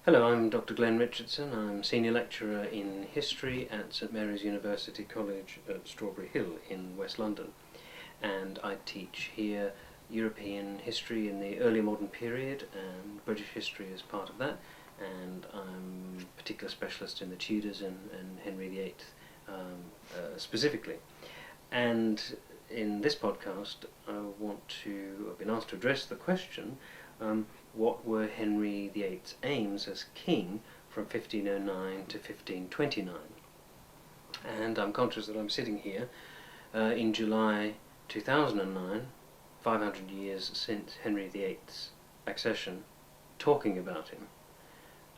Hello, I'm Dr. Glenn Richardson. I'm Senior Lecturer in History at St Mary's University College at Strawberry Hill in West London, and I teach here European history in the early modern period, and British history is part of that, and I'm a particular specialist in the Tudors and Henry VIII specifically. And in this podcast I've been asked to address the question, what were Henry VIII's aims as king from 1509 to 1529? And I'm conscious that I'm sitting here in July 2009, 500 years since Henry VIII's accession, talking about him.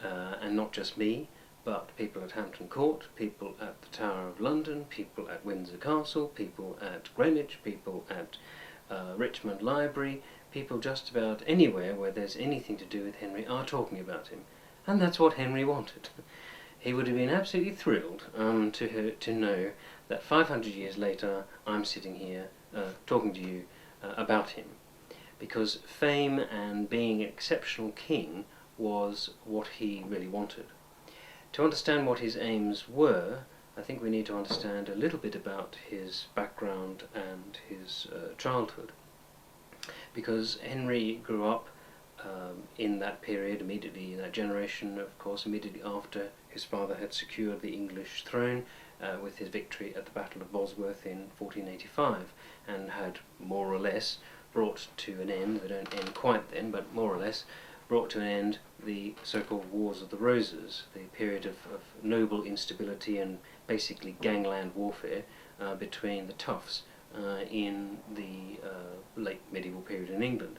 And not just me, but people at Hampton Court, people at the Tower of London, people at Windsor Castle, people at Greenwich, people at Richmond Library, people just about anywhere where there's anything to do with Henry are talking about him. And that's what Henry wanted. He would have been absolutely thrilled to know that 500 years later I'm sitting here talking to you about him. Because fame and being an exceptional king was what he really wanted. To understand what his aims were, I think we need to understand a little bit about his background and his childhood. Because Henry grew up in that period, immediately in that generation, of course, immediately after his father had secured the English throne with his victory at the Battle of Bosworth in 1485, and had more or less brought to an end, they don't end quite then, but more or less brought to an end the so-called Wars of the Roses, the period of noble instability and basically gangland warfare between the toughs in the late medieval period in England.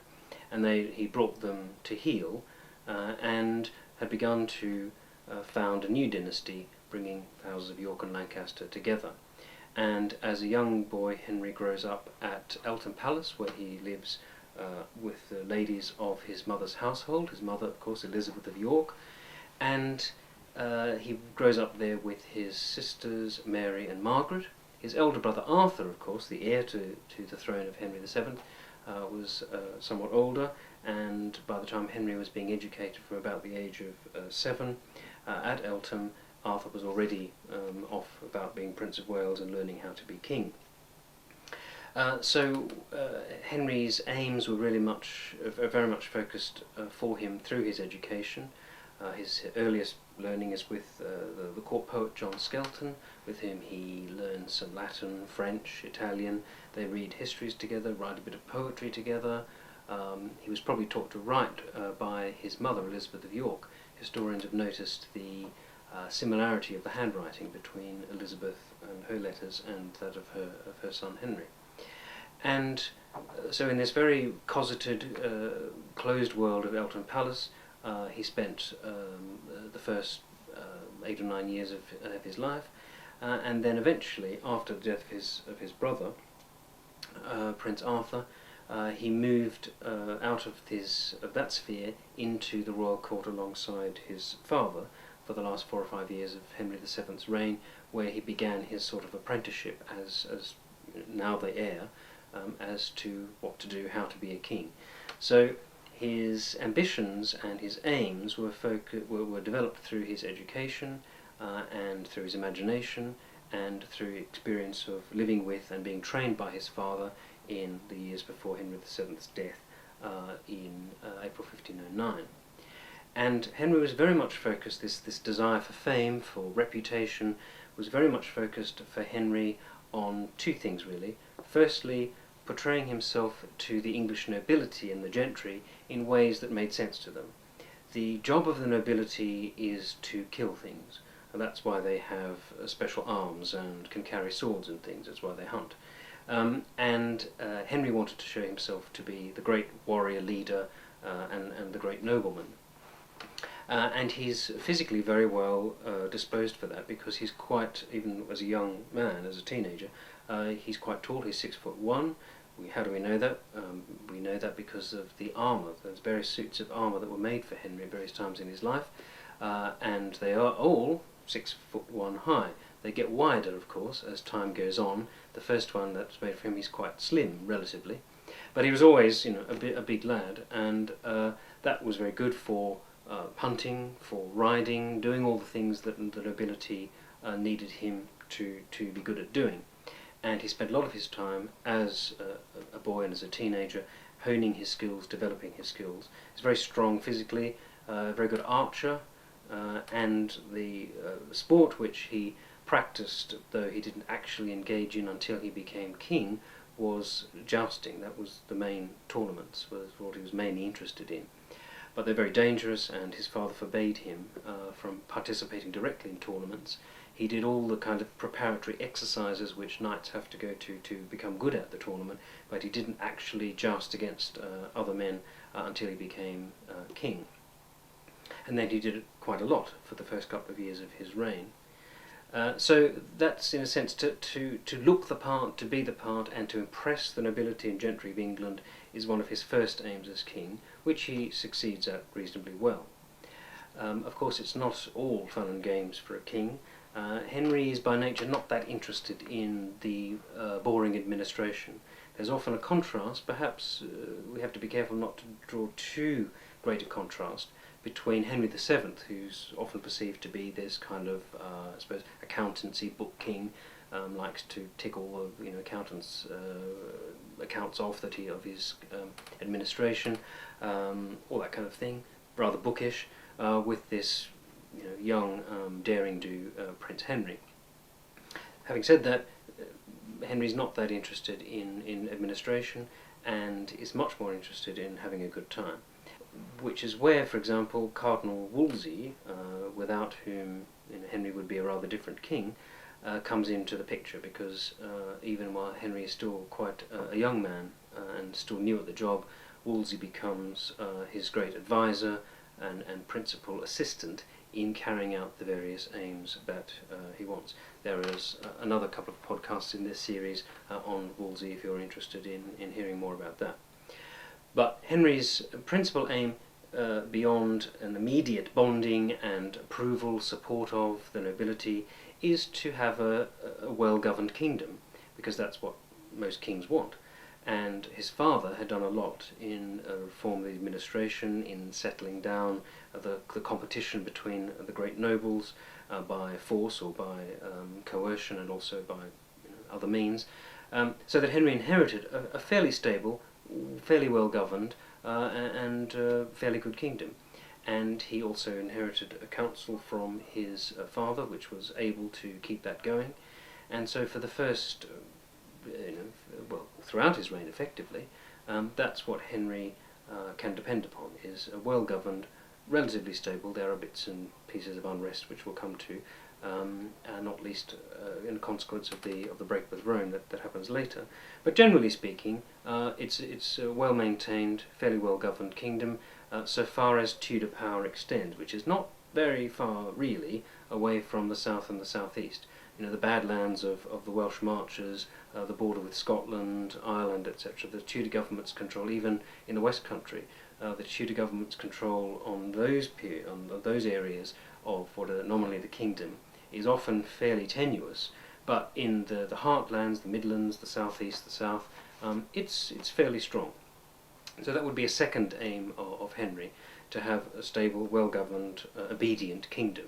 And he brought them to heel and had begun to found a new dynasty, bringing the houses of York and Lancaster together. And as a young boy, Henry grows up at Eltham Palace, where he lives with the ladies of his mother's household, his mother, of course, Elizabeth of York, and he grows up there with his sisters Mary and Margaret. His elder brother Arthur, of course, the heir to the throne of Henry VII, was somewhat older, and by the time Henry was being educated from about the age of 7 at Eltham, Arthur was already off about being Prince of Wales and learning how to be king. So Henry's aims were very much focused for him through his education. His earliest learning is with the court poet John Skelton, with whom he learns some Latin, French, Italian. They read histories together, write a bit of poetry together. He was probably taught to write by his mother, Elizabeth of York. Historians have noticed the similarity of the handwriting between Elizabeth and her letters and that of her son Henry. And so in this very cosseted, closed world of Eltham Palace, he spent the first 8 or 9 years of his life, and then eventually, after the death of his brother, Prince Arthur, he moved out of that sphere into the royal court alongside his father for the last 4 or 5 years of Henry VII's reign, where he began his sort of apprenticeship as now the heir, as to what to do, how to be a king. So his ambitions and his aims were developed through his education and through his imagination and through experience of living with and being trained by his father in the years before Henry VII's death in April 1509. And Henry was very much focused, this desire for fame, for reputation, was very much focused for Henry on two things really. Firstly, portraying himself to the English nobility and the gentry in ways that made sense to them. The job of the nobility is to kill things, and that's why they have special arms and can carry swords and things, that's why they hunt. And Henry wanted to show himself to be the great warrior leader and the great nobleman. And he's physically very well disposed for that, because he's quite, even as a young man, as a teenager, he's quite tall. He's 6'1". How do we know that? We know that because of the armour. There's various suits of armour that were made for Henry at various times in his life, and they are all 6'1" high. They get wider, of course, as time goes on. The first one that's made for him, he's quite slim, relatively, but he was always, a big lad, and that was very good for hunting, for riding, doing all the things that the nobility needed him to be good at doing. And he spent a lot of his time as a boy and as a teenager honing his skills, developing his skills. He's very strong physically, very good archer, and the sport which he practiced, though he didn't actually engage in until he became king, was jousting. That was the main tournaments, was what he was mainly interested in. But they're very dangerous, and his father forbade him from participating directly in tournaments. He did all the kind of preparatory exercises which knights have to go to become good at the tournament, but he didn't actually joust against other men until he became king. And then he did it quite a lot for the first couple of years of his reign. So that's, in a sense, to look the part, to be the part, and to impress the nobility and gentry of England is one of his first aims as king, which he succeeds at reasonably well. Of course, it's not all fun and games for a king. Henry is by nature not that interested in the boring administration. There's often a contrast, perhaps we have to be careful not to draw too great a contrast, between Henry VII, who's often perceived to be this kind of, I suppose, accountancy book king, likes to tick all the accountants' accounts off of his administration, all that kind of thing, rather bookish, with this young, daring-do Prince Henry. Having said that, Henry's not that interested in administration, and is much more interested in having a good time, which is where, for example, Cardinal Wolsey, without whom Henry would be a rather different king, comes into the picture, because even while Henry is still quite a young man and still new at the job, Wolsey becomes his great advisor and principal assistant in carrying out the various aims that he wants. There is another couple of podcasts in this series on Wolsey if you're interested in hearing more about that. But Henry's principal aim, beyond an immediate bonding and approval, support of the nobility, is to have a well-governed kingdom, because that's what most kings want. And his father had done a lot in reform of the administration, in settling down the competition between the great nobles by force or by coercion, and also by other means, so that Henry inherited a fairly stable, fairly well governed and fairly good kingdom. And he also inherited a council from his father, which was able to keep that going. And so for the first throughout his reign effectively, that's what Henry can depend upon, is a well-governed, relatively stable. There are bits and pieces of unrest which we'll come to, not least in consequence of the break with Rome that happens later. But generally speaking, it's a well-maintained, fairly well-governed kingdom, so far as Tudor power extends, which is not very far really away from the south and the southeast. The Badlands of the Welsh Marches, the border with Scotland, Ireland, etc. The Tudor government's control, even in the West Country, the Tudor government's control on those areas of what are nominally the kingdom is often fairly tenuous. But in the heartlands, the Midlands, the southeast, the south, it's fairly strong. So that would be a second aim of Henry, to have a stable, well-governed, obedient kingdom.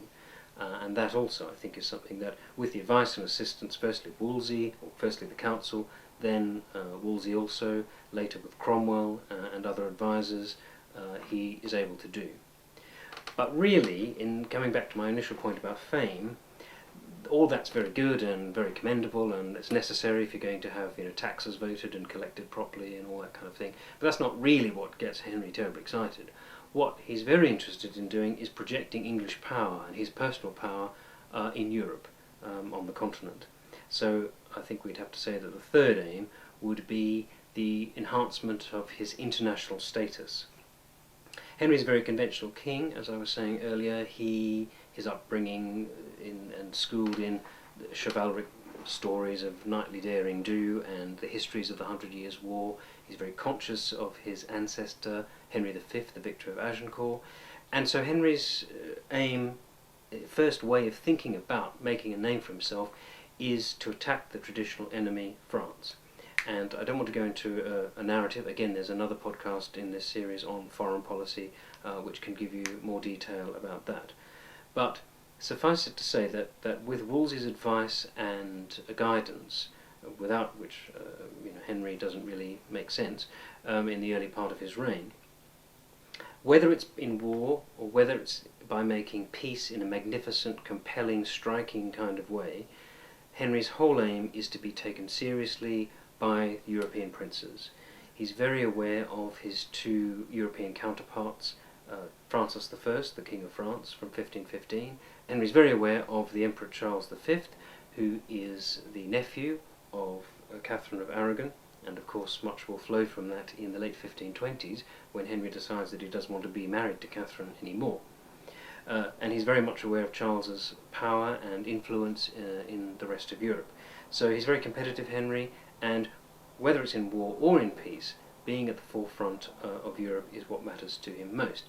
And that also, I think, is something that, with the advice and assistance, firstly the council, then Wolsey also, later with Cromwell and other advisors, he is able to do. But really, in coming back to my initial point about fame, all that's very good and very commendable, and it's necessary if you're going to have taxes voted and collected properly and all that kind of thing. But that's not really what gets Henry terribly excited. What he's very interested in doing is projecting English power and his personal power in Europe, on the continent. So I think we'd have to say that the third aim would be the enhancement of his international status. Henry's a very conventional king, as I was saying earlier. His upbringing and schooled in chivalric stories of knightly daring do and the histories of the 100 Years' War. He's very conscious of his ancestor, Henry V, the victor of Agincourt. And so Henry's first way of thinking about making a name for himself is to attack the traditional enemy, France. And I don't want to go into a narrative. Again, there's another podcast in this series on foreign policy which can give you more detail about that. But suffice it to say that with Wolsey's advice and guidance, without which Henry doesn't really make sense in the early part of his reign, whether it's in war or whether it's by making peace in a magnificent, compelling, striking kind of way, Henry's whole aim is to be taken seriously by European princes. He's very aware of his two European counterparts, Francis I, the King of France, from 1515. Henry's very aware of the Emperor Charles V, who is the nephew of Catherine of Aragon, and of course much will flow from that in the late 1520s, when Henry decides that he doesn't want to be married to Catherine anymore. And he's very much aware of Charles's power and influence in the rest of Europe. So he's very competitive, Henry, and whether it's in war or in peace, being at the forefront of Europe is what matters to him most.